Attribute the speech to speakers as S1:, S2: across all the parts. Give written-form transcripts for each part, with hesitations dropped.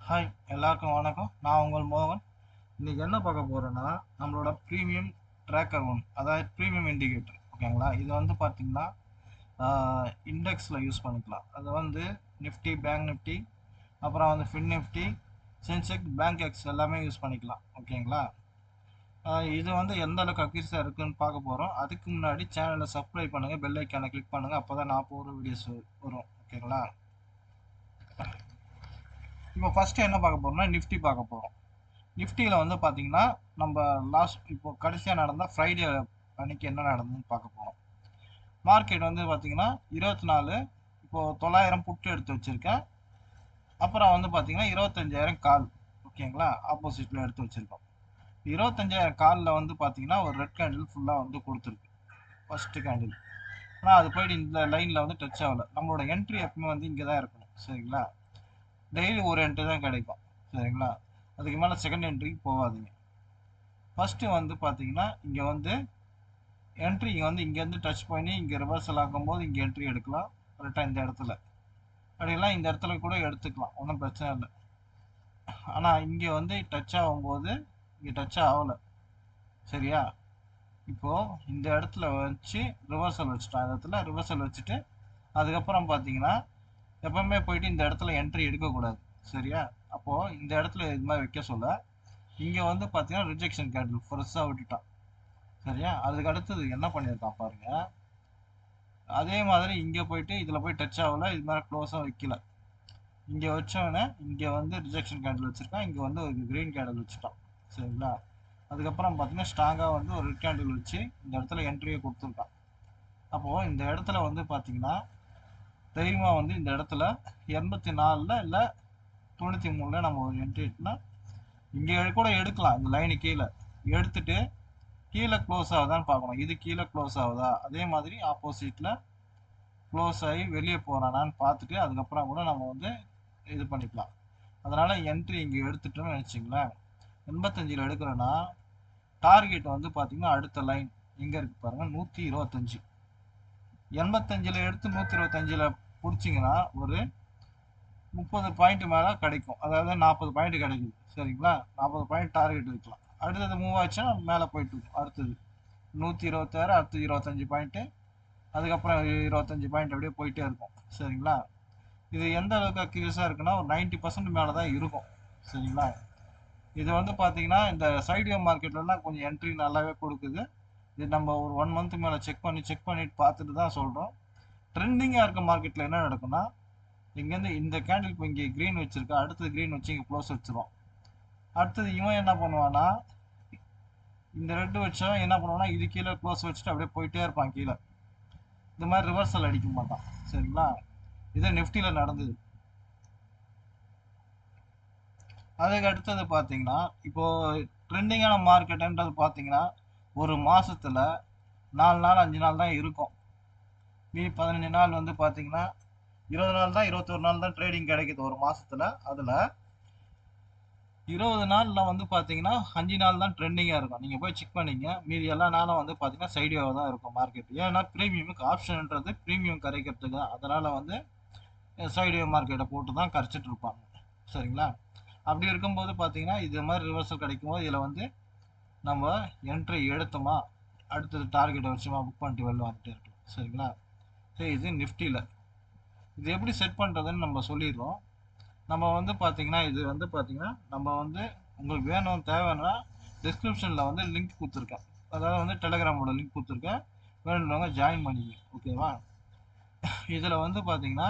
S1: Hi, எல்லாருக்கும் வணக்கம். நான் உங்கள் மோகன். இன்னைக்கு என்ன பார்க்க போறேன்னா, நம்மளோட ப்ரீமியம் ட்ராக்கர் ஒன், அதாவது ப்ரீமியம் இண்டிகேட்டர். ஓகேங்களா? இது வந்து பார்த்தீங்கன்னா இண்டெக்ஸில் யூஸ் பண்ணிக்கலாம். அது வந்து நிஃப்டி, பேங்க் நிஃப்டி, அப்புறம் வந்து fin Nifty, Sensex, bank X எல்லாமே யூஸ் பண்ணிக்கலாம். ஓகேங்களா? இது வந்து எந்த அளவுக்கு அக்யூரஸாக இருக்குன்னு பார்க்க போகிறோம். அதுக்கு முன்னாடி சேனலை சப்ஸ்கிரைப் பண்ணுங்கள், பெல் ஐக்கானை கிளிக் பண்ணுங்கள். அப்போ தான் நான் போகிற வீடியோஸ் வரும். ஓகேங்களா? இப்போ ஃபஸ்ட்டு என்ன பார்க்க போகிறோம்னா நிஃப்டி பார்க்க போகிறோம். நிஃப்டியில் வந்து பார்த்தீங்கன்னா நம்ம இப்போ கடைசியாக நடந்த ஃப்ரைடே அன்னைக்கு என்ன நடந்ததுன்னு பார்க்க போகிறோம். மார்க்கெட் வந்து பார்த்தீங்கன்னா 24, இப்போது 900 புட்டு எடுத்து வச்சுருக்கேன். அப்புறம் வந்து பார்த்தீங்கன்னா 25,000 கால். ஓகேங்களா? ஆப்போசிட்டில் எடுத்து வச்சுருக்கோம். 25,000 காலில் வந்து பார்த்தீங்கன்னா ஒரு ரெட் கேண்டில் ஃபுல்லாக வந்து கொடுத்துருக்கு, ஃபஸ்ட்டு கேண்டில். ஆனால் அது போயிட்டு இந்த லைனில் வந்து டச் ஆகலை. நம்மளோட என்ட்ரி எப்பவுமே வந்து இங்கே தான் இருக்கணும். சரிங்களா? டெய்லி ஒரு என்ட்ரி தான் கிடைக்கும். சரிங்களா? அதுக்கு மேலே செகண்ட் என்ட்ரிக்கு போகாதீங்க. ஃபஸ்ட்டு வந்து பார்த்தீங்கன்னா இங்கே வந்து என்ட்ரி வந்து இங்கேருந்து டச் பண்ணி இங்கே ரிவர்சல் ஆகும்போது இங்கே என்ட்ரி எடுக்கலாம். கரெக்டாக இந்த இடத்துல அப்படிலாம் இந்த இடத்துல கூட எடுத்துக்கலாம், ஒன்றும் பிரச்சனை இல்லை. ஆனால் இங்கே வந்து டச் ஆகும்போது இங்கே டச் ஆகலை. சரியா? இப்போது இந்த இடத்துல வச்சு ரிவர்சல் வச்சுட்டோம். இந்த இடத்துல ரிவர்சல் வச்சுட்டு அதுக்கப்புறம் பார்த்தீங்கன்னா எப்பவுமே போயிட்டு இந்த இடத்துல என்ட்ரி எடுக்கக்கூடாது. சரியா? அப்போது இந்த இடத்துல இது மாதிரி வைக்க சொல்ல இங்கே வந்து பார்த்தீங்கன்னா ரிஜெக்ஷன் கேண்டில் ஃபர்ஸ்ட்டாக விட்டுட்டான். சரியா? அதுக்கு அடுத்தது என்ன பண்ணியிருக்கான் பாருங்க. அதே மாதிரி இங்கே போயிட்டு இதில் போய் டச் ஆகல, இது மாதிரி க்ளோஸாக வைக்கல. இங்கே வச்சவொடனே இங்கே வந்து ரிஜெக்ஷன் கேண்டில் வச்சுருக்கான், இங்கே வந்து ஒரு க்ரீன் கேண்டில் வச்சுட்டான். சரிங்களா? அதுக்கப்புறம் பார்த்தீங்கன்னா ஸ்ட்ராங்காக வந்து ஒரு ரெட் கேண்டில் வச்சு இந்த இடத்துல என்ட்ரியை கொடுத்துருக்கான். அப்போது இந்த இடத்துல வந்து பார்த்தீங்கன்னா தைரியமாக வந்து இந்த இடத்துல 84 இல்லை 93 நம்ம ஒரு என்ட்ரி எடுத்துனா இங்கே கூட எடுக்கலாம். இந்த லைனு கீழே எடுத்துட்டு கீழே க்ளோஸ் ஆகுதான்னு பார்க்கணும். இது கீழே க்ளோஸ் ஆகுதா, அதே மாதிரி ஆப்போசிட்டில் க்ளோஸ் ஆகி வெளியே போகிறானான்னு பார்த்துட்டு அதுக்கப்புறம் கூட நம்ம வந்து இது பண்ணிக்கலாம். அதனால் என்ட்ரி இங்கே எடுத்துட்டோம்னு நினச்சிங்களேன். 85 எடுக்கிறோன்னா டார்கெட் வந்து பார்த்தீங்கன்னா அடுத்த லைன் எங்கே இருக்குது பாருங்கள், 125. 85 எடுத்து 125 பிடிச்சிங்கன்னா ஒரு 30 பாயிண்ட் மேலே கிடைக்கும். அதாவது 40 பாயிண்ட் கிடைக்குது. சரிங்களா? 40 பாயிண்ட் டார்கெட் வைக்கலாம். அடுத்தது மூவ் ஆச்சுன்னா மேலே போயிட்டு இருக்கும். அடுத்தது 126, அடுத்து 25 பாயிண்ட்டு, அதுக்கப்புறம் 25 பாயிண்ட் அப்படியே போயிட்டே இருக்கும். சரிங்களா? இது எந்த அளவுக்கு அக்யூரஸாக இருக்குன்னா ஒரு 90% மேலே தான் இருக்கும். சரிங்களா? இது வந்து பார்த்தீங்கன்னா இந்த சைட்வே மார்க்கெட்லலாம் கொஞ்சம் என்ட்ரி நல்லாவே கொடுக்குது. இது நம்ம ஒரு 1 மந்த் மேலே செக் பண்ணிட்டு பார்த்துட்டு தான் சொல்கிறோம். ட்ரெண்டிங்காக இருக்க மார்க்கெட்டில் என்ன நடக்குன்னா இங்கேருந்து இந்த கேண்டில் இப்போ இங்கே க்ரீன் வச்சுருக்கா, அடுத்தது க்ரீன் வச்சு இங்கே க்ளோஸ் வச்சுருவோம். அடுத்தது இவன் என்ன பண்ணுவான்னா இந்த ரெட்டு வச்சா என்ன பண்ணுவான்னா இது கீழே க்ளோஸ் வச்சுட்டு அப்படியே போயிட்டே இருப்பான் கீழே. இந்த மாதிரி ரிவர்சல் அடிக்க மாட்டான். சரிங்களா? இது நிஃப்டியில் நடந்தது. அதுக்கு அடுத்தது பார்த்தீங்கன்னா இப்போது ட்ரெண்டிங்கான மார்க்கெட்டுன்றது பார்த்தீங்கன்னா ஒரு மாதத்தில் 4 நாள் 5 நாள் தான் இருக்கும். மீதி 15 நாள் வந்து பார்த்தீங்கன்னா 20 நாள் தான், 21 நாள் தான் ட்ரேடிங் கிடைக்குது ஒரு மாதத்தில். அதில் 20 நாளில் வந்து பார்த்தீங்கன்னா 5 நாள் தான் ட்ரெண்டிங்காக இருக்கும். நீங்கள் போய் செக் பண்ணிங்க. மீதி எல்லா நாளும் வந்து பார்த்தீங்கன்னா சைடியாக தான் இருக்கும் மார்க்கெட். ஏன்னா ப்ரீமியமுக்கு ஆப்ஷன்ன்றது ப்ரீமியம் கரைக்கிறதுக்கு, அதனால் வந்து சைடிவே மார்க்கெட்டை போட்டு தான் கரைச்சிட்டு இருப்பாங்க. சரிங்களா? அப்படி இருக்கும்போது பார்த்தீங்கன்னா இது மாதிரி ரிவர்சல் கிடைக்கும்போது இதில் வந்து நம்ம என்ட்ரி எடுத்தோமா அடுத்தது டார்கெட்டை வச்சுமா புக் பண்ணிட்டு வெளில வந்துட்டே இருக்கலாம். சரிங்களா? சரி, இது நிஃப்டியில் இது எப்படி செட் பண்ணுறதுன்னு நம்ம சொல்லிடுறோம். நம்ம வந்து பார்த்தீங்கன்னா இது வந்து பார்த்தீங்கன்னா நம்ம வந்து உங்களுக்கு வேணும் தேவைன்னா டிஸ்கிரிப்ஷனில் வந்து லிங்க் கொடுத்துருக்கேன். அதாவது வந்து டெலகிராமோட லிங்க் கொடுத்துருக்கேன், வேணுன்றவங்க ஜாயின் பண்ணிங்க. ஓகேவா? இதில் வந்து பார்த்தீங்கன்னா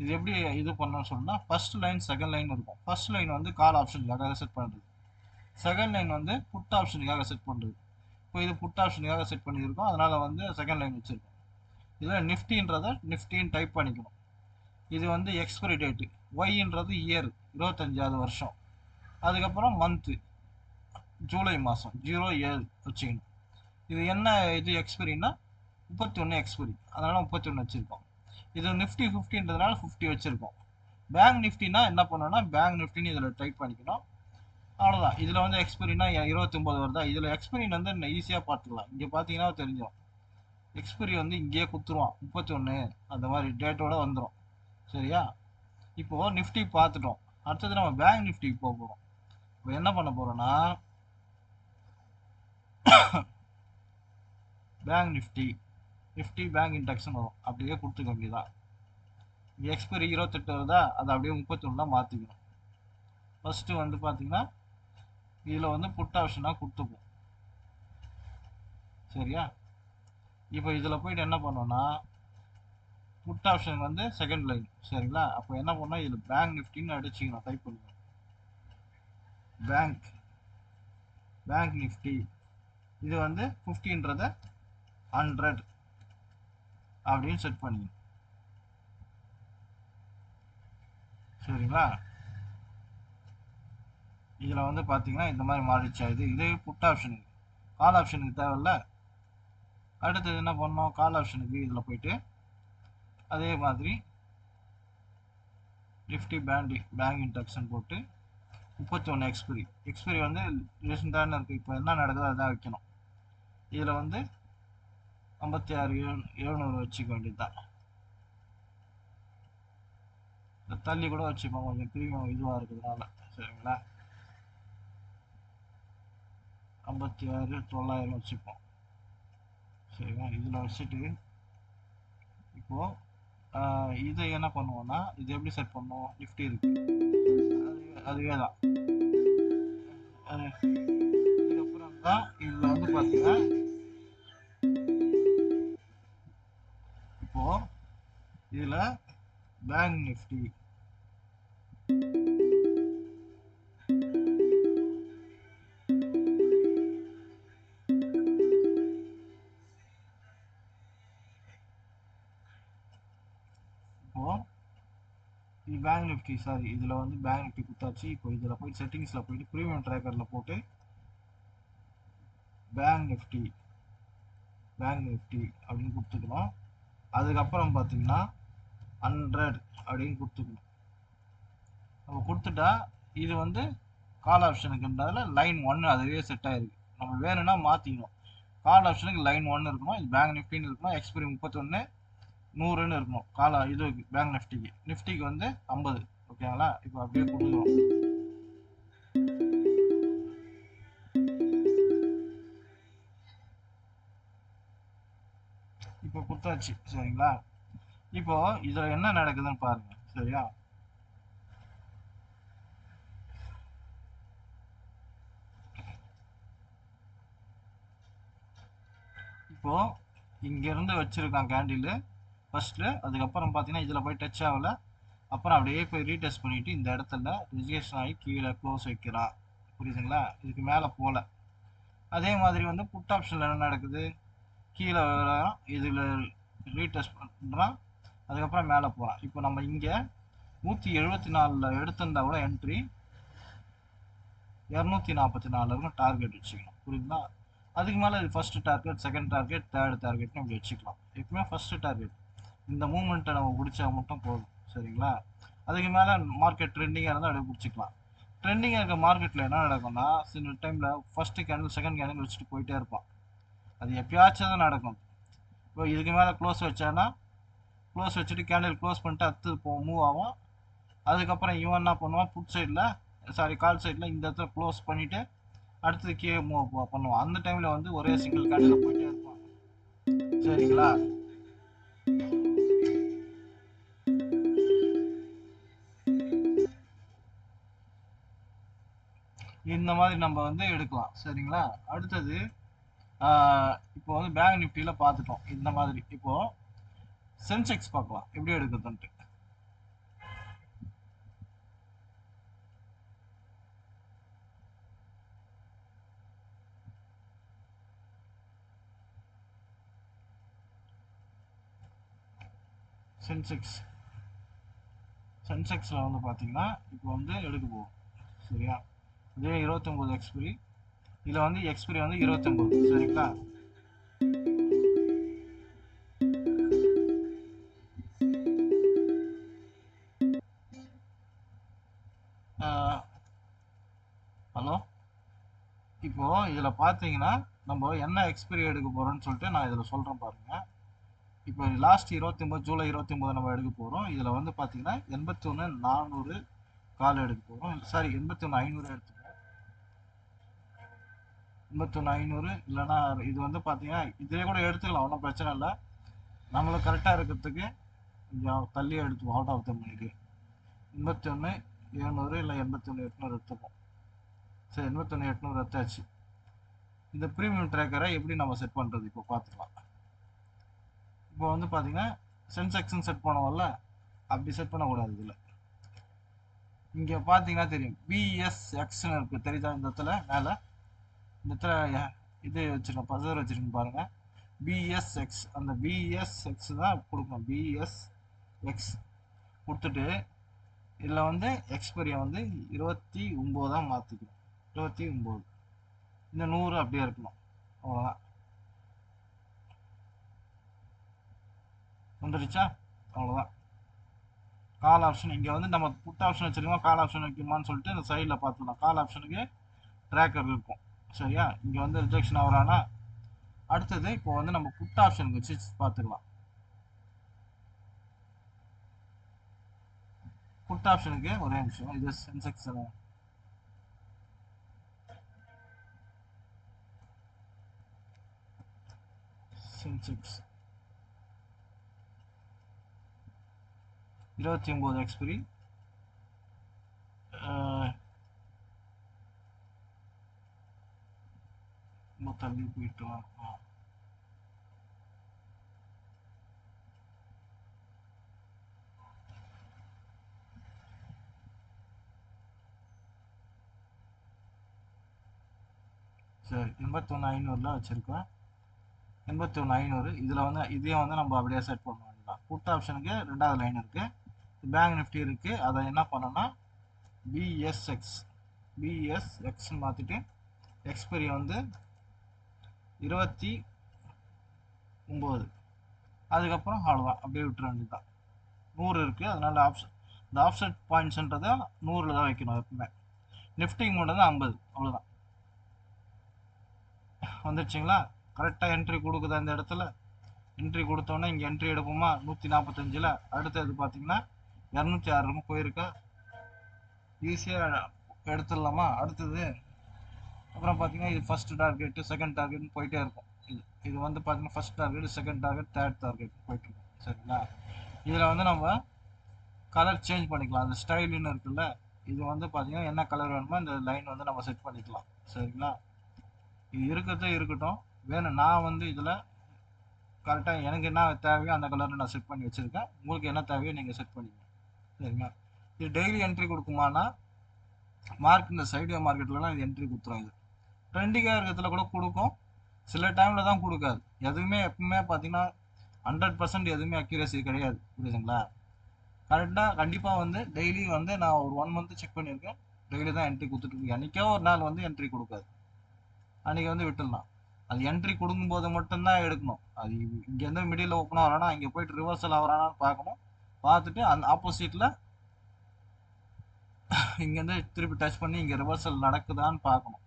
S1: இது எப்படி இது பண்ணணும்னு சொன்னால் ஃபர்ஸ்ட் லைன் செகண்ட் லைன் இருக்கும். ஃபர்ஸ்ட் லைன் வந்து கால் ஆப்ஷனுக்காக செட் பண்ணுறது, செகண்ட் லைன் வந்து புட் ஆப்ஷனுக்காக செட் பண்ணுறது. இப்போ இது புட் ஆப்ஷனுக்காக செட் பண்ணியிருக்கோம், அதனால் வந்து செகண்ட் லைன் வச்சுருக்கோம். இதில் நிஃப்டின்றதை நிஃப்டின்னு டைப் பண்ணிக்கணும். இது வந்து எக்ஸ்பைரி டேட்டு, ஒய்ன்றது இயர் 25வது வருஷம், அதுக்கப்புறம் மந்த்து ஜூலை மாதம் 07 வச்சுக்கணும். இது என்ன இது எக்ஸ்பைரின்னா 31 எக்ஸ்பைரி, அதனால் 31 வச்சுருக்கோம். இது நிஃப்டி 50ன்றதுனால 50 வச்சுருக்கோம். பேங்க் நிஃப்டினா என்ன பண்ணணும்னா பேங்க் நிஃப்டின்னு இதில் டைப் பண்ணிக்கணும். அவ்வளோதான். இதில் வந்து எக்ஸ்பைரினா 29 வருதா, இதில் எக்ஸ்பைரி வந்து ஈஸியாக பார்த்துக்கலாம். இங்கே பார்த்தீங்கன்னா தெரிஞ்சிடும். எக்ஸ்பைரி வந்து இங்கேயே கொடுத்துருவான் 31, அந்த மாதிரி டேட்டோட வந்துடும். சரியா? இப்போது நிஃப்டி பார்த்துட்டோம். அடுத்தது நம்ம பேங்க் நிஃப்டிக்கு போக போகிறோம். இப்போ என்ன பண்ண போகிறோன்னா பேங்க் நிஃப்டி பேங்க் இண்டெக்ஸ்னு வரும், அப்படியே கொடுத்துக்க வேண்டியதான். எக்ஸ்பைரி 28 வருதா, அதை அப்படியே 31 மாற்றிக்கணும். ஃபஸ்ட்டு வந்து பார்த்தீங்கன்னா இதில் வந்து புட் ஆப்ஷனாக கொடுத்துப்போம். சரியா? இப்போ இதில் போயிட்டு என்ன பண்ணோன்னா புட் ஆப்ஷன் வந்து செகண்ட் லைன். சரிங்களா? அப்போ என்ன பண்ணோம், இதில் பேங்க் நிஃப்டின்னு அடிச்சிக்கணும், டைப் பண்ணுங்க. பேங்க் நிஃப்டி இது வந்து 50ன்றத 100 அப்படின்னு செட் பண்ணிக்கணும். சரிங்களா? இதில் வந்து பார்த்தீங்கன்னா இந்த மாதிரி மாறிடுச்சா, இது புட் ஆப்ஷனுக்கு. கால் ஆப்ஷனுக்கு தேவையில்ல. அடுத்தது என்ன பண்ணோம், கால் ஆப்ஷனுக்கு இதில் போயிட்டு அதே மாதிரி நிஃப்டி பேங்க் இன்டெக்ஷன் போட்டு 31 எக்ஸ்பைரி வந்து ரீசெண்டான இருக்குது. இப்போ என்ன நடக்குதோ அதான் வைக்கணும். இதில் வந்து 56,700 வச்சுக்க வேண்டியது தான். தள்ளி கூட வச்சுப்போம், கொஞ்சம் ப்ரீமியம் இதுவாக இருக்கிறதுனால. சரிங்களா? 56,900 வச்சுப்போம். சரிங்களா? இதில் வச்சுட்டு இப்போது இதை என்ன பண்ணுவோம்னா, இது எப்படி செட் பண்ணுவோம், நிஃப்டி இருக்கு அதுவே தான். அதுக்கப்புறம் தான் இதில் வந்து பார்த்தீங்கன்னா இப்போ இதில் பேங்க் நிஃப்டி இது பேங்க் நிஃப்டி சாரி இதில் வந்து பேங்க் நிஃப்டி கொடுத்தாச்சு. இப்போ இதில் போய் செட்டிங்ஸில் போயிட்டு ப்ரீமியம் ட்ராக்கரில் போட்டு பேங்க் நிஃப்டி அப்படின்னு கொடுத்துக்கணும். அதுக்கப்புறம் பார்த்தீங்கன்னா 100 அப்படின்னு கொடுத்துக்கணும். நம்ம கொடுத்துட்டா இது வந்து கால் ஆப்ஷனுக்குன்றதுல லைன் 1 அதுவே செட் ஆயிருக்கு. நம்ம வேணும்னா மாற்றிக்கணும். கால் ஆப்ஷனுக்கு லைன் 1 இருக்கணும், இது பேங்க் நிஃப்டின்னு இருக்கணும், எக்ஸ்பைரி 31 100ன்னு இருக்கணும். இது பேங்க் நிஃப்டிக்கு வந்து 50. ஓகேங்களா? இப்போ அப்படியே கொடுக்குறோம். இப்போ கொடுத்தாச்சு. சரிங்களா? இப்போ இதுல என்ன நடக்குதுன்னு பாருங்க. சரியா? இப்போ இங்க இருந்து வச்சிருக்கான் கேண்டில் ஃபர்ஸ்ட். அதுக்கப்புறம் பார்த்தீங்கன்னா இதில் போய் டச் ஆகல. அப்புறம் அப்படியே போய் ரீடெஸ்ட் பண்ணிட்டு இந்த இடத்துல ரிஜிஸ்ட்ரேஷன் ஆகி கீழே க்ளோஸ் வைக்கிறான். புரியுதுங்களா? இதுக்கு மேலே போகல. அதே மாதிரி வந்து புட் ஆப்ஷனில் என்ன நடக்குது, கீழே வரான், இதில் ரீடெஸ்ட் பண்ணுறான், அதுக்கப்புறம் மேலே போகிறான். இப்போ நம்ம இங்கே 174 எடுத்திருந்தா கூட என்ட்ரி 244 இருக்கும் டார்கெட் வச்சுக்கணும். புரியுதுங்களா? அதுக்கு மேலே இது first target, second target, third டார்கெட்னு இப்படி வச்சுக்கலாம். எப்பவுமே ஃபர்ஸ்ட் டார்கெட் இந்த மூமெண்ட்டை நம்ம பிடிச்சா மட்டும் போதும். சரிங்களா? அதுக்கு மேலே மார்க்கெட் ட்ரெண்டிங்காக இருந்தால் அப்படியே பிடிச்சிக்கலாம். ட்ரெண்டிங்காக இருக்க மார்க்கெட்டில் என்ன நடக்கும்னா சில டைமில் ஃபர்ஸ்ட் கேண்டில் செகண்ட் கேண்டில் வச்சுட்டு போயிட்டே இருப்பான். அது எப்பயாச்சும் தான் நடக்கும். இப்போ இதுக்கு மேலே க்ளோஸ் வச்சானா க்ளோஸ் வச்சுட்டு கேண்டில் க்ளோஸ் பண்ணிட்டு அடுத்து மூவ் ஆகும். அதுக்கப்புறம் இவன் என்ன பண்ணுவான், புட் சைடில் கால் சைடில் இந்த இடத்துல க்ளோஸ் பண்ணிவிட்டு அடுத்தது கீழே மூவ் பண்ணுவான். அந்த டைமில் வந்து ஒரே சிங்கிள் கேண்டில் போயிட்டே இருப்பான். சரிங்களா? இந்த மாதிரி நம்ம வந்து எடுக்கலாம். சரிங்களா? அடுத்தது இப்போ வந்து பேங்க் நிஃப்டியில் பார்த்துட்டோம் இந்த மாதிரி. இப்போ சென்செக்ஸ் பார்க்கலாம் எப்படி எடுக்குதுன்ட்டு. சென்செக்ஸில் வந்து பார்த்தீங்கன்னா இப்போ வந்து எடுக்க போகும். சரியா? இதே 29 எக்ஸ்பிரி. இதில் வந்து எக்ஸ்பிரி வந்து 29. சரிங்களா? ஹலோ, இப்போ இதில் பார்த்தீங்கன்னா நம்ம என்ன எக்ஸ்பிரி எடுக்க போகிறோம்னு சொல்லிட்டு நான் இதில் சொல்கிறேன் பாருங்க. இப்போ லாஸ்ட் 29 ஜூலை 29 நம்ம எடுக்க போகிறோம். இதில் வந்து பார்த்தீங்கன்னா 81,400 கால் எடுக்க போகிறோம். சாரி, 81,500 எடுத்துப்போம். 81,500 இல்லைன்னா இது வந்து பார்த்தீங்கன்னா இதிலே கூட எடுத்துக்கலாம், ஒன்றும் பிரச்சனை இல்லை. நம்மளுக்கு கரெக்டாக இருக்கிறதுக்கு கொஞ்சம் தள்ளி எடுத்துவோம், அவுட் ஆஃப் த மணிக்கு. 81,700 இல்லை 81,800 எடுத்துப்போம். சரி, 81,800 எடுத்தாச்சு. இந்த ப்ரீமியம் ட்ராக்கரை எப்படி நம்ம செட் பண்ணுறது இப்போ பார்த்துக்கலாம். இப்போ வந்து பார்த்தீங்கன்னா சென்செக்ஸ்ன்னு செட் பண்ணுவோம்ல, அப்படி செட் பண்ணக்கூடாது. இதில் இங்கே பார்த்தீங்கன்னா தெரியும், பிஎஸ்எக்ஸ்ன்னு இருக்குது, தெரியுதா? இந்த இடத்துல மேலே இந்த இடத்துல இது வச்சுருக்கோம், பசர் வச்சுருக்கோம் பாருங்கள், பிஎஸ்எக்ஸ். அந்த பிஎஸ்எக்ஸ் தான் கொடுக்கணும். பிஎஸ்எக்ஸ் கொடுத்துட்டு இதில் வந்து எக்ஸ்பீரியை வந்து 29 மாற்றிக்கணும். 29. இந்த 100 அப்படியே இருக்கணும். அவ்வளோதான். வந்துடுச்சா? அவ்வளோதான். கால் ஆப்ஷன் இங்கே வந்து நம்ம புட் ஆப்ஷன் வச்சுருக்கோம், கால் ஆப்ஷன் வைக்குமான்னு சொல்லிட்டு இந்த சைடில் பார்த்துக்கலாம். கால் ஆப்ஷனுக்கு ட்ராக்கர் இருக்கும். சரியா? இங்கே வந்து ரிஜெக்ஷன் ஆகிறானா? அடுத்தது இப்போ வந்து நம்ம புட் ஆப்ஷனுக்கு வச்சு பார்த்துக்கலாம். புட் ஆப்ஷனுக்கு ஒரே நிமிஷம், இது சென்செக்ஸ் சென்செக்ஸ் 29 எக்ஸ்பிரி. தள்ளி போயிட்டு சரி, 81,500 வச்சிருக்கோம். 81,500 இதில் வந்து இதையும் வந்து நம்ம அப்படியே செட் பண்ண வேண்டாம். புட் ஆப்ஷனுக்கு 2வது லைன் இருக்குது, பேங்க் நிஃப்டி இருக்குது. அதை என்ன பண்ணோன்னா பிஎஸ்எக்ஸ்ன்னு மாற்றிட்டு எக்ஸ்பைரி வந்து 29. அதுக்கப்புறம் அவ்வளோதான், அப்படியே விட்டுற வேண்டியதுதான். 100 இருக்குது, அதனால இந்த ஆப்செட் பாயிண்ட்ஸ்ன்றதை 100ல் தான் வைக்கணும் எப்பவுமே. நிஃப்டிக்கு மட்டும் தான் 50. அவ்வளோதான். வந்துடுச்சிங்களா? கரெக்டாக என்ட்ரி கொடுக்குதா? இந்த இடத்துல என்ட்ரி கொடுத்தோன்னே இங்கே என்ட்ரி எடுப்போமா? 145. அடுத்தது பார்த்தீங்கன்னா 206 போயிருக்கா, ஈஸியாக எடுத்துடலாமா? அடுத்தது அப்புறம் பார்த்தீங்கன்னா இது ஃபர்ஸ்ட் டார்கெட்டு, செகண்ட் டார்கெட்னு போயிட்டே இருக்கும். இது வந்து பார்த்தீங்கன்னா first target, second target, third target போயிட்டு இருக்கும். சரிங்களா? இதில் வந்து நம்ம கலர் சேஞ்ச் பண்ணிக்கலாம். அந்த ஸ்டைலுன்னு இருக்குல்ல, இது வந்து பார்த்தீங்கன்னா என்ன கலர் வேணுமோ இந்த லைன் வந்து நம்ம செட் பண்ணிக்கலாம். சரிங்களா? இது இருக்கிறதே இருக்கட்டும், வேணும் நான் வந்து இதில் கரெக்டாக எனக்கு என்ன தேவையோ அந்த கலரில் நான் செட் பண்ணி வச்சுருக்கேன். உங்களுக்கு என்ன தேவையோ நீங்கள் செட் பண்ணிக்கணும். சரிங்களா? இது டெய்லி என்ட்ரி கொடுக்குமானா, இந்த சைடியா மார்க்கெட்லலாம் இது என்ட்ரி கொடுத்துரும். இது ட்ரெண்டிங்காக இருக்கிறதுல கூட கொடுக்கும், சில டைமில் தான் கொடுக்காது. எதுவுமே எப்பவுமே பார்த்தீங்கன்னா 100% எதுவுமே அக்யூரசி கிடையாது. புரியுதுங்களா? கண்டிப்பாக வந்து டெய்லி வந்து நான் ஒரு 1 மந்த் செக் பண்ணியிருக்கேன், டெய்லி தான் என்ட்ரி கொடுத்துட்டு என்னைக்கோ ஒரு நாள் வந்து என்ட்ரி கொடுக்காது, அன்றைக்கி வந்து விட்டுடலாம். அது என்ட்ரி கொடுக்கும்போது மட்டும்தான் எடுக்கணும். அது இங்கேருந்து மிடில் ஓப்பன் ஆகிறானா, இங்கே போயிட்டு ரிவர்சல் ஆகிறானான்னு பார்க்கணும். பார்த்துட்டு அந்த ஆப்போசிட்டில் இங்கேருந்து திருப்பி டச் பண்ணி இங்கே ரிவர்சல் நடக்குதான்னு பார்க்கணும்.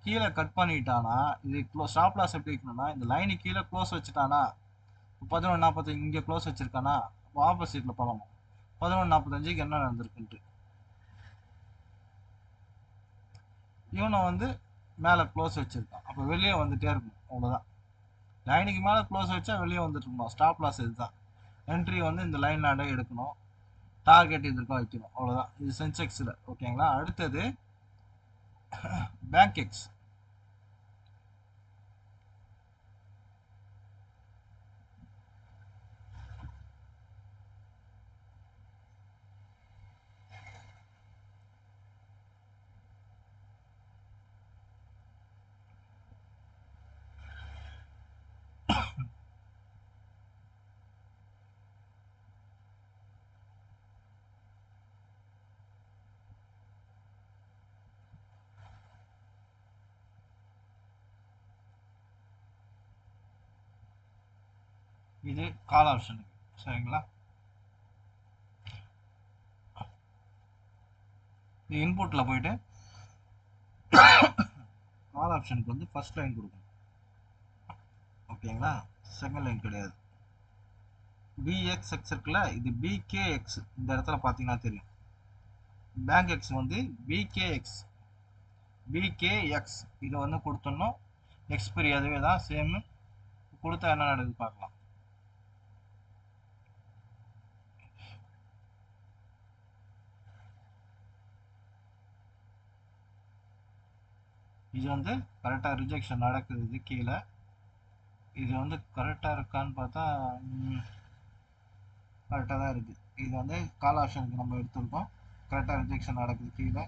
S1: கீழே கட் பண்ணிட்டானா இது ஸ்டாப் லாஸ் எப்படி வைக்கணும்னா, இந்த லைனு கீழே க்ளோஸ் வச்சுட்டானா, 11:45 இங்கே க்ளோஸ் வச்சுருக்கானா, ஆப்போசிட்டில் பார்க்கணும் 11:45க்கு என்ன நடந்திருக்குன்ட்டு. இவனை வந்து மேலே க்ளோஸ் வச்சுருக்கான், அப்போ வெளியே வந்துகிட்டே இருக்கணும். அவ்வளோதான். லைனுக்கு மேலே க்ளோஸ் வச்சா வெளியே வந்துட்டு இருக்கணும். ஸ்டாப் லாஸ் இதுதான். என்ட்ரி வந்து இந்த லைன் ஆண்டே எடுக்கணும், டார்கெட் இதுக்கும் வைக்கணும். அவ்வளோதான். இது சென்செக்ஸில். ஓகேங்களா? அடுத்தது பேங்க் எக்ஸ். இது கால் ஆப்ஷனுக்கு. சரிங்களா? இது இன்புட்டில் போயிட்டு கால் ஆப்ஷனுக்கு வந்து ஃபர்ஸ்ட் லைன் கொடுக்கணும். ஓகேங்களா? செகண்ட் லைன் கிடையாது. பிஎக்ஸ்எக்ஸ் இருக்குல்ல, இது பிகேஎக்ஸ். இந்த இடத்துல பார்த்தீங்கன்னா தெரியும், பேங்க் எக்ஸ் வந்து பிகேஎக்ஸ் பிகேஎக்ஸ் இதை வந்து கொடுத்துடணும். எக்ஸ்பைரி அதுவே தான் சேம். கொடுத்தா என்ன நடக்குது பார்க்கலாம். இது வந்து கரெக்டாக ரிஜெக்ஷன் நடக்குது. இது கீழே இது வந்து கரெக்டாக இருக்கான்னு பார்த்தா கரெக்டாக தான் இருக்குது. இது வந்து கால் ஆப்ஷனுக்கு நம்ம எடுத்துருக்கோம். கரெக்டாக ரிஜெக்ஷன் நடக்குது கீழே.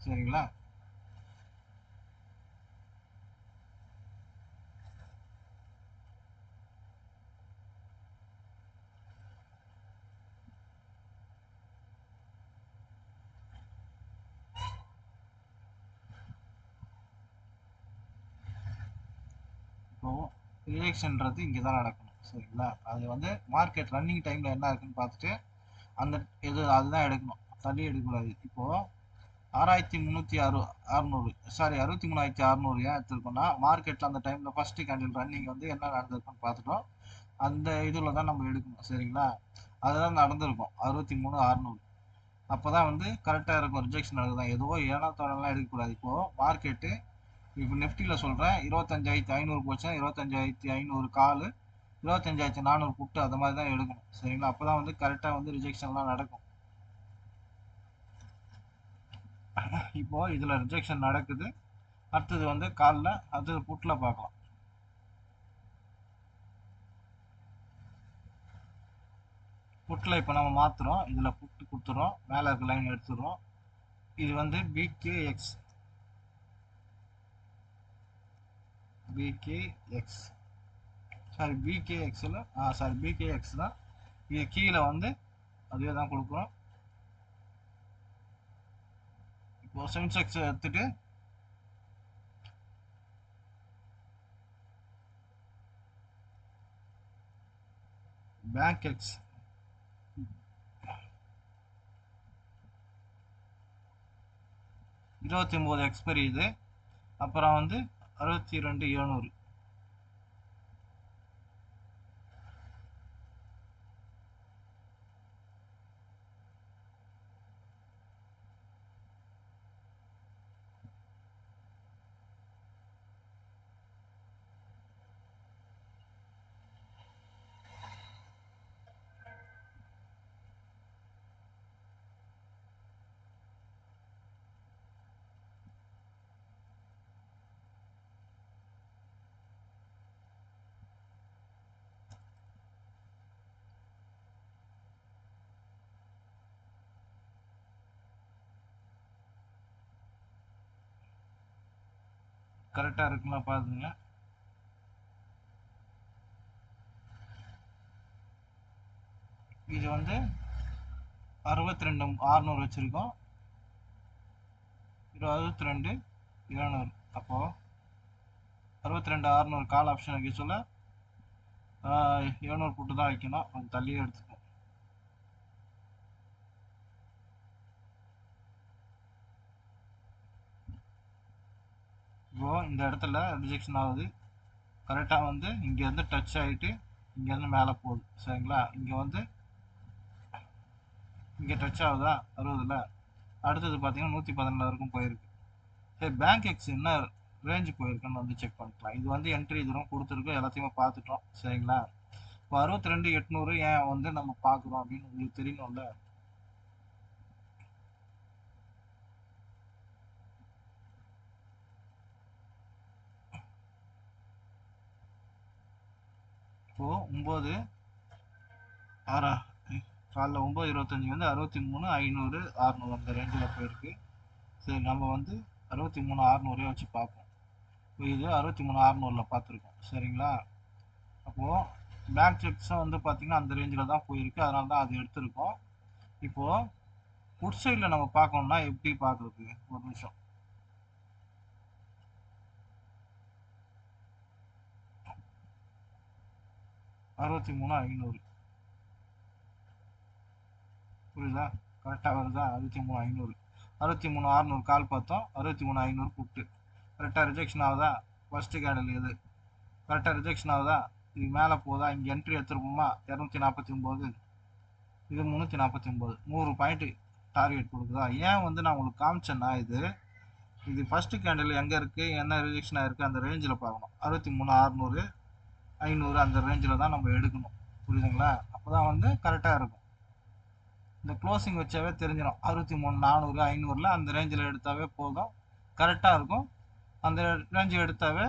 S1: சரிங்களா? இப்போ ரிஜெக்ஷன்றது இங்கே தான் நடக்கணும். சரிங்களா? அது வந்து மார்க்கெட் ரன்னிங் டைமில் என்ன இருக்குன்னு பார்த்துட்டு அந்த இது அதுதான் எடுக்கணும். தள்ளி எடுக்கக்கூடாது. இப்போது 6300 சாரி 63,600 ஏன் எடுத்துருக்கோம்னா மார்க்கெட்டில் அந்த டைமில் ஃபஸ்ட்டு கேண்டில் ரன்னிங் வந்து என்ன நடந்திருக்குன்னு பார்த்துட்டோம். அந்த இதில் தான் நம்ம எடுக்கணும். சரிங்களா? அதுதான் நடந்திருக்கும் 63,600. அப்போ தான் வந்து கரெக்டாக இருக்கும். ரிஜெக்ஷன் நடக்குதான். எதுவோ ஏனாத்தோடலாம் எடுக்கக்கூடாது. இப்போது மார்க்கெட்டு இப்போ நிஃப்டியில் சொல்கிறேன் 25,500 போச்சுன்னா 25,500 கால், 25,400 புட்டு, அது மாதிரி தான் எடுக்கணும். சரிங்களா? அப்போ தான் வந்து கரெக்டாக வந்து ரிஜெக்ஷன்லாம் நடக்கும். இப்போ இதில் ரிஜெக்ஷன் நடக்குது. அடுத்தது வந்து காலில், அடுத்தது புட்டில் பார்க்கலாம். புட்டில் இப்போ நம்ம மாற்றுறோம். இதில் புட்டு கொடுத்துறோம். மேலே இருக்க லைன் எடுத்துடுறோம். இது வந்து பிகேஎக்ஸ் சாரி பிகேஎக்ஸில் சாரி பிகேஎக்ஸ் தான். இது கீழே வந்து அதுவே தான் கொடுக்குறோம். இப்போ சென்செக்ஸ் எடுத்துட்டு பேங்க் எக்ஸ் 29 எக்ஸ்பைரி இது. அப்புறம் வந்து 62,700. கரெக்டாக இருக்குங்களா பாருங்க. இது வந்து 62,600 வச்சுருக்கோம். 62,700. அப்போது 62,600 கால் ஆப்ஷன் வைக்க சொல்ல 700 புட்டு தான் வைக்கணும். கொஞ்சம் தள்ளியே எடுத்துக்கணும். இப்போ இந்த இடத்துல ரிஜெக்ஷன் ஆகுது. கரெக்டாக வந்து இங்கேருந்து டச் ஆகிட்டு இங்கேருந்து மேலே போகுது. சரிங்களா? இங்கே வந்து இங்கே டச் ஆகுதா 60ல். அடுத்தது பார்த்தீங்கன்னா 114 வரைக்கும் போயிருக்கு. சரி, பேங்க் எக்ஸ் என்ன ரேஞ்சு போயிருக்குன்னு வந்து செக் பண்ணிக்கலாம். இது வந்து என்ட்ரி தூரம் கொடுத்துருக்கு, எல்லாத்தையுமே பார்த்துட்டோம். சரிங்களா? இப்போ 62,800 ஏன் வந்து நம்ம பார்க்குறோம் அப்படின்னு உங்களுக்கு தெரியணும்ல. இப்போது 9 6 காலைல 9:25 வந்து 63,500 600 அந்த ரேஞ்சில் போயிருக்கு. சரி, நம்ம வந்து 63,600 வச்சு பார்ப்போம். இது 63,600 பார்த்துருக்கோம். சரிங்களா? அப்போது பேங்க் செக்ஸும் வந்து பார்த்திங்கன்னா அந்த ரேஞ்சில் தான் போயிருக்கு. அதனால தான் அது எடுத்திருக்கோம். இப்போது புட் சைடில் நம்ம பார்க்கணும்னா எப்படி பார்க்குறது? ஒரு நிமிஷம். அறுபத்தி மூணு ஐநூறு புரியுதா? கரெக்டாக வருதா? 63,500 63,600 கால் பார்த்தோம். 63,500 புட்டு. கரெக்டாக ரிஜெக்ஷன் ஆகுதா? ஃபஸ்ட்டு கேண்டல் எது கரெக்டாக ரிஜெக்ஷன் ஆகுதா? இது மேலே போதா? இங்கே என்ட்ரி எடுத்துருப்போமா? 249. இது 349. 100 பாயிண்ட்டு டார்கெட் கொடுக்குதா? ஏன் வந்து நான் உங்களுக்கு காமிச்சேன்னா இது ஃபர்ஸ்ட் கேண்டில் எங்கே இருக்குது, என்ன ரிஜெக்ஷன் ஆயிருக்கு, அந்த ரேஞ்சில் பார்க்கணும். 63 600 500 அந்த ரேஞ்சில் தான் நம்ம எடுக்கணும். புரியுதுங்களா? அப்போ தான் வந்து கரெக்டாக இருக்கும். இந்த க்ளோசிங் வச்சாவே தெரிஞ்சிடும். 63 400 500ல் அந்த ரேஞ்சில் எடுத்தாவே போதும், கரெக்டாக இருக்கும். அந்த ரேஞ்சு எடுத்தாவே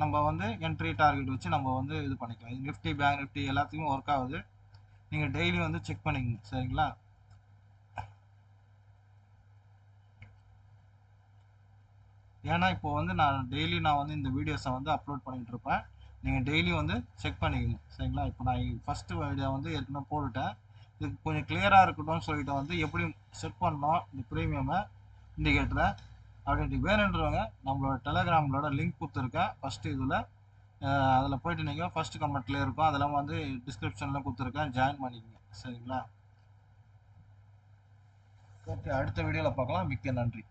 S1: நம்ம வந்து என்ட்ரி டார்கெட் வச்சு நம்ம வந்து இது பண்ணிக்கலாம். இது நிஃப்டி பேங்க் நிஃப்டி எல்லாத்துக்குமே ஒர்க் ஆகுது. நீங்கள் டெய்லி வந்து செக் பண்ணிக்கங்க. சரிங்களா? ஏன்னா இப்போ வந்து நான் டெய்லி வந்து இந்த வீடியோஸை வந்து அப்லோட் பண்ணிகிட்டு இருப்பேன். நீங்கள் டெய்லி வந்து செக் பண்ணிக்கங்க. சரிங்களா? இப்போ நான் ஃபஸ்ட்டு வீடியோ வந்து ஏற்கனவே போட்டுட்டேன். இது கொஞ்சம் கிளியராக இருக்கட்டும்னு சொல்லிட்டு வந்து எப்படி செட் பண்ணோம் இந்த ப்ரீமியமை இண்டிகேட்டரை அப்படின்ட்டு வேணுன்றவங்க நம்மளோட டெலகிராமோட லிங்க் கொடுத்துருக்கேன் ஃபஸ்ட்டு இதில். அதில் போய்ட்டு நீங்கள் ஃபஸ்ட்டு கமெண்ட்லேயே இருக்கும், அதெல்லாம் வந்து டிஸ்கிரிப்ஷனில் கொடுத்துருக்கேன், ஜாயின் பண்ணிக்கங்க. சரிங்களா? ஓகே, அடுத்த வீடியோவில் பார்க்கலாம். மிக்க நன்றி.